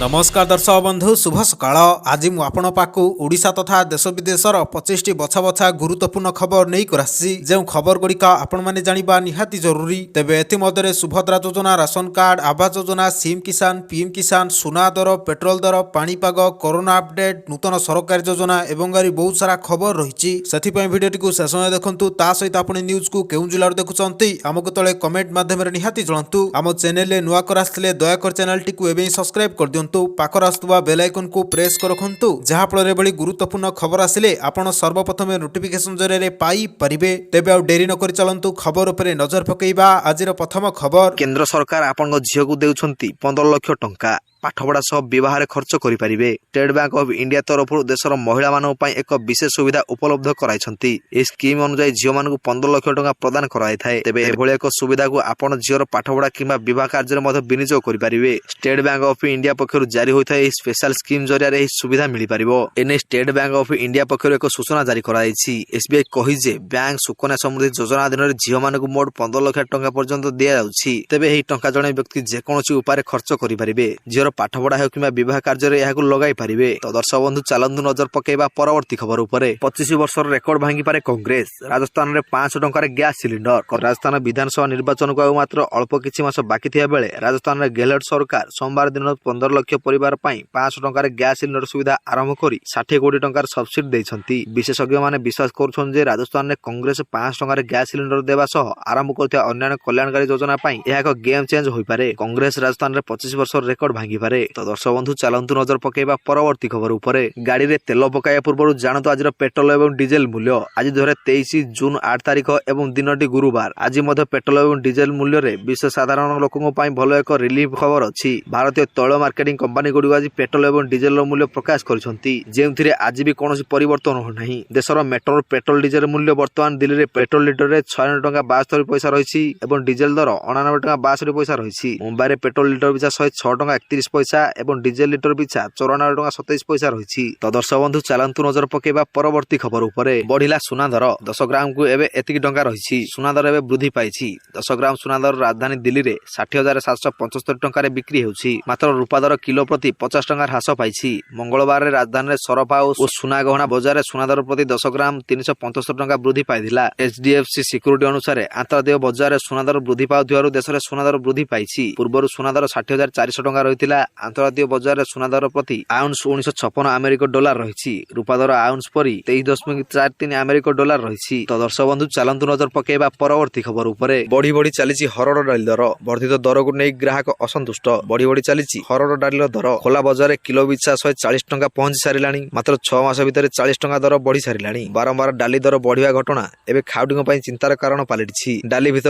नमस्कार दर्शक बंधु शुभ सकाळ। आज मु आपण पाखु ओडिशा तथा देश विदेशर 25 बछा बछा गुरुत्वपूर्ण खबर नहीं करासी। जो खबर गुड़िका आपण माने जानिबा निहाती जरूरी। तेबे एथि मध्यरे सुभद्रा योजना, ration card, Awas Yojana, CM किसान, पीएम किसान, सुना दर, पेट्रोल दर, पाणीपाग, कोरोना अपडेट, नूतन सरकारी योजना एवं बहुत सारा खबर रही। से भिडियोटी को शेष देखु। ता सहित आपण न्यूज को केउ जिल्लार देखुचंती आमको तले कमेंट माध्यम निहाती जणातु। आम चैनल नुआ कर आसले दयाकर चैनल टी एवं सब्सक्राइब कर दियंतु। पाखर आसुवा बेल आइकन को प्रेस कर रखंतु, जहा फल रे गुरुत्वपूर्ण खबर आसिले आपण सर्वप्रथम नोटिफिकेशन जरिए पाई परिबे। तेबे आ डेरी न करि चलंतु खबर उपरे नजर पकेइबा। आजिर प्रथम खबर, केंद्र सरकार आपन झियो को देउछंती 15 लाख टंका पाठपढ़ा सह विवाह खर्च करें। स्टेट बैंक ऑफ इंडिया तरफ देशर महिला मानों एक विशेष सुविधा उपलब्ध कराई। इस स्कीम अनुसार झील मान 15 लाख टंका प्रदान कराई थाए। तेबे एभली एक सुविधा को आपण झीर पाठपढ़ा किंबा विवाह कार्य में विनियोग करें। स्टेट बैंक ऑफ इंडिया पक्षर जारी होता है स्पेशल स्कीम जरिया यह सुविधा मिल पार। एने स्टेट बैंक ऑफ इंडिया पक्षर एक सूचना जारी कराई। एसबीआई कही जे बैंक सुकन्या समृद्धि योजना अधीन झील मान 15 लाख टंका पर्यंत दि जाउछि। तेबे एही टंका जणे व्यक्ति जेकोसी उपाय खर्च करें। झीर पाठपढ़ा हो कि विवाह कार्य यहाँ लगे पारे। तो दर्शक बंधु चलतु नजर पकेबा परवर्ती खबर उपरे। 25 वर्षर रेकर्ड भांगी पारे कांग्रेस। राजस्थान में 500 टंकार गैस सिलिंडर। राजस्थान विधानसभा निर्वाचन को मात्र अल्प किछि मास बाकी थिया बेले राजस्थान में गेहलोत सरकार सोमवार दिन 15 लाख परिवार 500 टंकार गैस सिलिंडर सुविधा आरंभ कर 60 कोटी टंकार सब्सिडी देइछंती। विशेषज्ञ माने विश्वास करुछन जे राजस्थान में कांग्रेस 500 टंकार गैस सिलिंडर देवा सह आरंभ करथिया अन्य कल्याणकारी योजना पई यह एक गेम चेंज होई पारे। कांग्रेस राजस्थान में 25 वर्षर रेकर्ड भांगी पारे। तो दर्शक बंधु चलतु नजर पकेबा परवर्ती खबर उपरे। गाड़ी रे तेल पकाया पूर्व जानतु आज पेट्रोल एवं डीजेल मूल्य। आज 23 जून 8 तारिख एवं दिनटी गुरुवार। आज पेट्रोल एवं डीजेल मूल्य रे विश्व साधारण लोकों भल एक रिलीफ खबर अच्छी। भारतीय तैल मार्केटिंग कंपनी गुड़ी आज पेट्रोल एवं डीजेल मूल्य प्रकाश कर आज भी कौन परिवर्तन हो नहीं। देशर मेट्रो पेट्रोल डीजेल मूल्य वर्तमान दिल्ली में पेट्रोल लिटर में 96 टंका 72 पैसा रही। डीजेल दर 99 टंका 62 पैसा रही। मुंबई में पेट्रोल लिटर पिछा 106 टंका 31 पैसा एवं डीजेल लिटर पिछा 94 टंका 27 पैसा रही। तो दर्शक बंधु चलतु नजर पकेबा परवर्ती खबर उपरे। बढ़िला सुना दर 10 ग्राम को एवं एतिक टंका रही। सुना दर एवं वृद्धि पाई। 10 ग्राम सुना दर राजधानी दिल्ली में 60,775 टंका बिक्री होउछि। मात्र रूपा दर किलो प्रति 50 टंका ह्रास पाई। मंगलवार राजधानी में सरफा और सुना गहना बजार सुना दर प्रति 10 ग्राम 375 टंका वृद्धि पाई। एचडीएफसी सिक्यूरिटी अनुसार अंतर्राज्य बजार सुना दर वृद्धि पाउथिबारु देश में सुना दर वृद्धि पाई। पूर्व सुना दर 60,400 टंका रही। अंतर्राज्य बजार सुना दर प्रति आउंस 1956 अमेरिकन डॉलर रही। रूपा दर आउंस परी 23.43 अमेरिकन डॉलर रही। तो दर्शक बंधु चलतु नजर पकेबा परवर्ती खबर उपरे। बढ़ी बढ़ी चली हरड़ डाली दर। वर्धित दर को नहीं ग्राहक असंतुष्ट। बढ़ी बढ़ी चली हरड़ डाली दर। खोला बजार किलो पिछा 140 टंका पहुंची सारा। मात्र 6 मास भितर 40 टंका दर बढ़ी सारा। बारंबार डाली दर बढ़िया घटना एवं खाउटी चिंतार कारण पलटि। डाली